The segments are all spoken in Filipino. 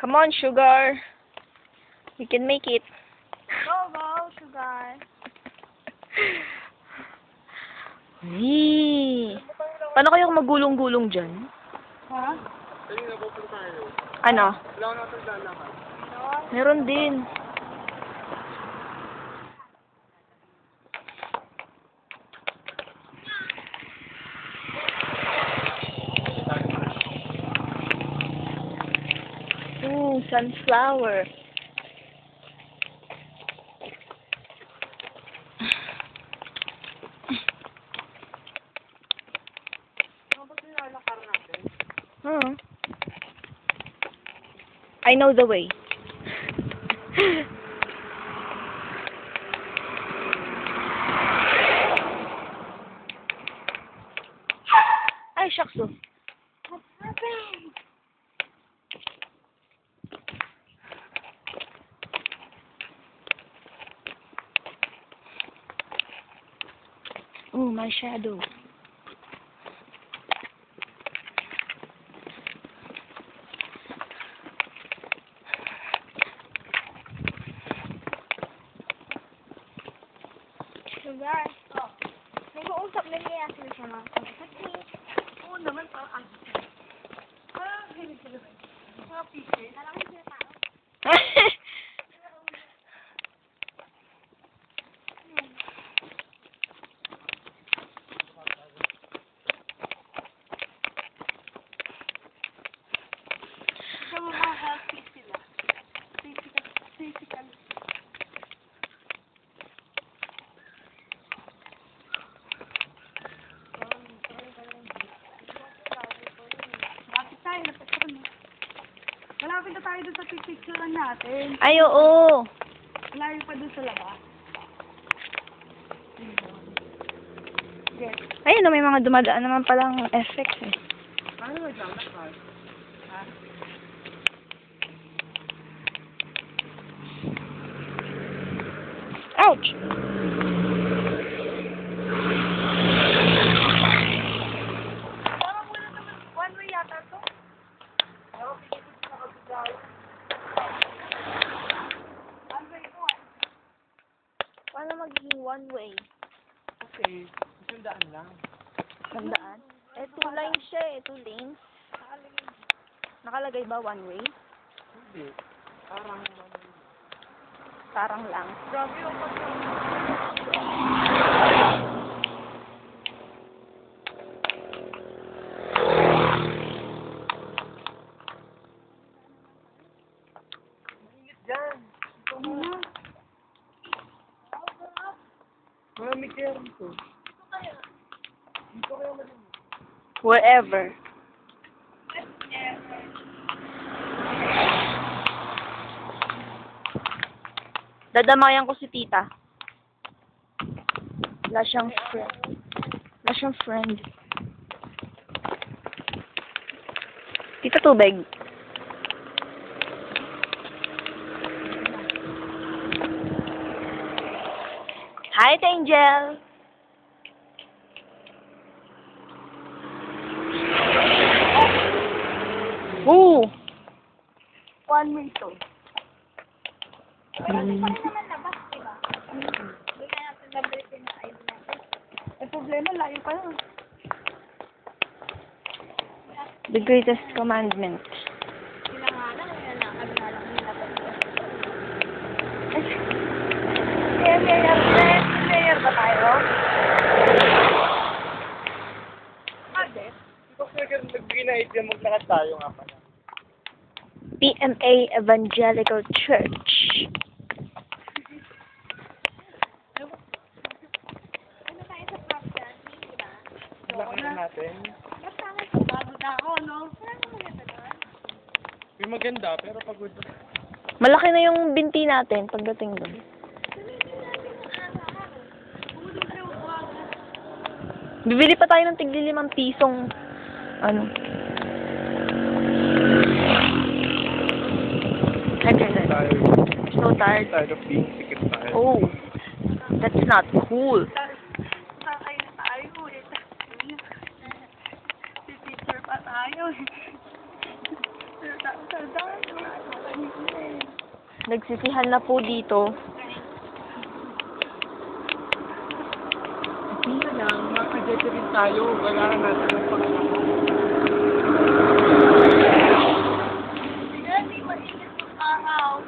Come on, sugar. You can make it. Go, sugar. Yee. Paano kayo magulong-gulong dyan? Ha? Ano? Wala ko natin lalakad. Meron din. Sunflower. I know the way. Ay, shucks. What happened? Oh, my shadow. Sugar. Oh. Nag-uusap na niya sila siya mga kapatid. Oo naman, parang ganit sila ba? Mga pieces. Alam mo sila tao? Ito mo mga healthy sila. Physical. Malapit na tayo doon sa picturean natin. Ay, oo. Malayo pa doon sa labas. Yes. Ayun, may mga dumadaan naman palang effects eh. Ano ba dyan? Nakal? Ha? Ouch! Parang wala naman. One way yata to. One way to one. Paano magiging one way? Okay. Isang daan lang. Tandaan? Eh, two lines siya eh. Two lanes. Nakalagay ba one way? Hindi. Parang Parang lang. grabe yung mainit dyan. Ito mo. Malamig kaya rito. Dito kaya malamig. Wherever. Dadamayan ko si tita. Wala siyang friend. Wala siyang friend. Tita, tubig. Hi, Angel. Ooh. One way to. Mm. naman labas, diba? Hindi na natin nabalitin na ayun natin. Eh, problema, layo pa lang. The greatest commandment. Sila nga lang, nilalakad nga lang nila pa. Mayor ba tayo? Ate? Ito kaya nagbigay na idea maglakad tayo nga pala. PMA Evangelical Church. Ano tayo sa program? Diba? Laki na natin. Basta nga sa pagod ako, no? Wala mo maganda doon. May maganda pero pagod. Malaki na yung binti natin pagdating doon. Bibili pa tayo ng tigli 5 pisong ano. I'm Tayo. so tired. Tired of being sick and tired. Oh, that's not cool. Sakay na tayo ulit. Si teacher pa tayo. Nagsisihan na po dito. Hindi na lang, makadete rin tayo. Wala na natin ang pangalaman. Hindi mainit ang araw.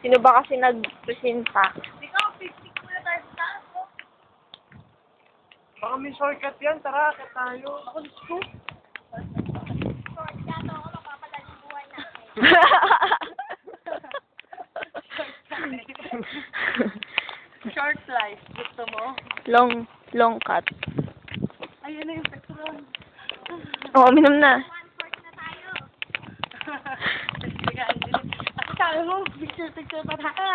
Sino ba kasi nagpresenta? Ikaw, picnic muna tayo sa taas, no? Baka may shortcut yan. Tara, akit tayo. Ako, let's go. Short ka to, ako mapapadali yung buhay natin. Short life. Gusto mo? Long cut. Ayun na yung petrol. Oo, minum na. One short na tayo. Ako sabi mo, picture pa tayo.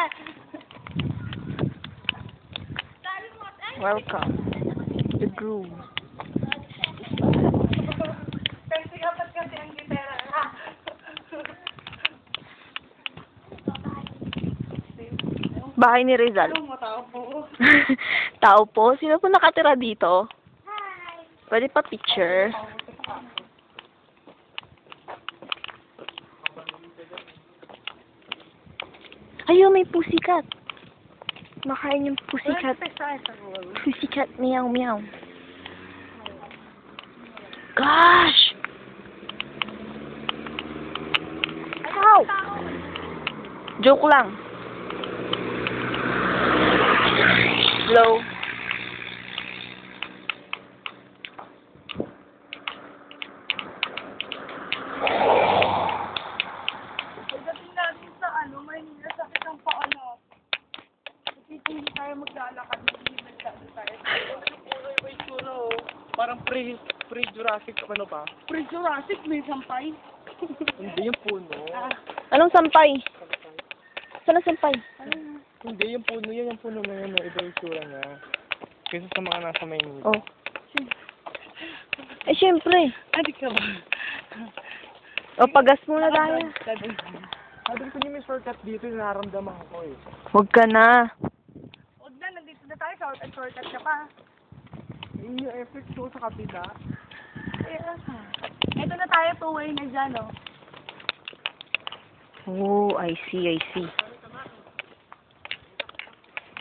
Sabi mo, ay, Welcome. The groom. Kasi kapag kasi ang gitara. Bahay ni Rizal. Anong matao po? Tao po? Sino po nakatira dito? hi. Pwede pa picture. Ayun, may pussycat. Makain yung pussycat. Pussycat, meow, meow. Gosh! Ow! Joke lang. Hello? Pagdating natin sa Maynila, sakit ang paa na. Kasi hindi tayo maglalakad, hindi masyado tayo. Parang pre-Jurassic, ano ba? Pre-Jurassic, may sampay. Hindi yung puno. Anong sampay? Saan ang sampay? Hindi yung puno. Yan yung puno na yan. Iba yung tsura niya. Kaysa sa mga nasa Maynila. Oh. Eh, syempre. Adi ka ba? O, pagas muna tayo. Sabi ko niyo may shortcut dito, nararamdaman ko eh. Huwag ka na. Huwag na, nandito na tayo. Shortcut ka pa. Yung effect ko sa kapila. Ito na tayo, two-way na dyan, no? Oh, I see, I see.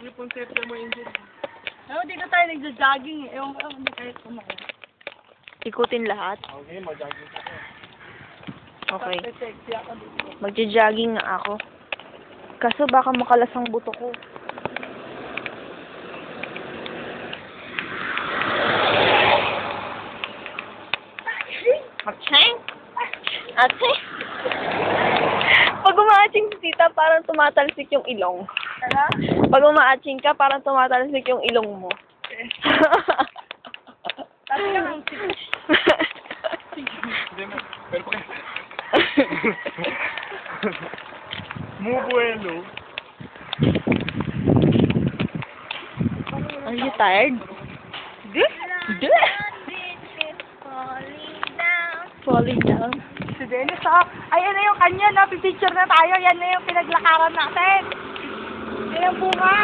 Yung konsepto mo yun dyan. Ano, dito tayo nagja-jogging eh. Ewan ko, hindi tayo kumain. Ikutin lahat. Okay, mag-jogging ka. Okay. Sexy ako dito. Magja-jogging nga ako. Kaso baka makalas ang buto ko. Aching? Aching? Pag umaaching si tita, parang tumatalsik yung ilong. Tara? Pag umaaching ka, parang tumatalsik yung ilong mo. Sabi ka ng Hindi na. Pero pa Mubuelo. Are you tired? Duh. Falling down. Si Dennis, oh. Ayan na yung kanya, no? Pipicture na tayo. Yan na yung pinaglakaran natin. Yan yung bunga.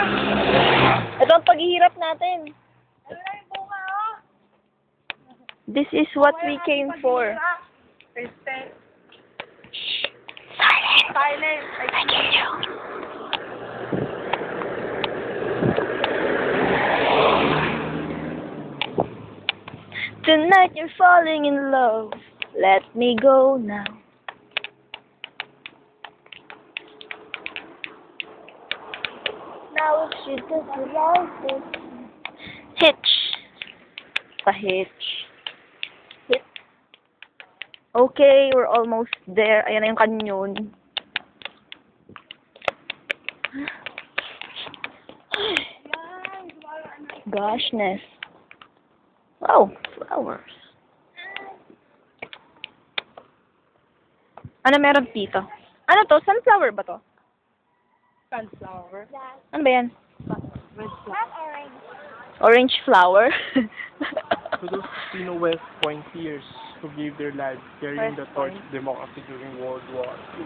Ito ang paghihirap natin. Ano na yung bunga, oh. This is what we came for. Silent. Silent. Silent. I hear you. Tonight you're falling in love. Let me go now. Now if she doesn't like it. Hitch. Pa-hitch. Hit. Okay, we're almost there. Ayan na yung kanyon. Goshness. Wow, flowers. Ano meron dito? Ano to? Sunflower ba to? Sunflower. Ano ba yan? Red Not orange. Orange flower? To those Filipino West Pointiers who gave their lives carrying the torch of democracy during World War II.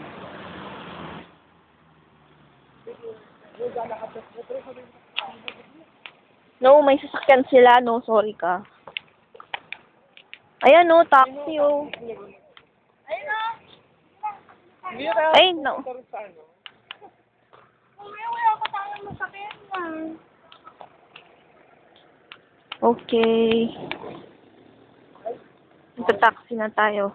No, may sasakyan sila. No, sorry ka. Ayan o, taxi o. Ayun na. Hindi na Ay, no. sa ano. Wala ko tayo masakit na. Okay. Ito taxi na tayo.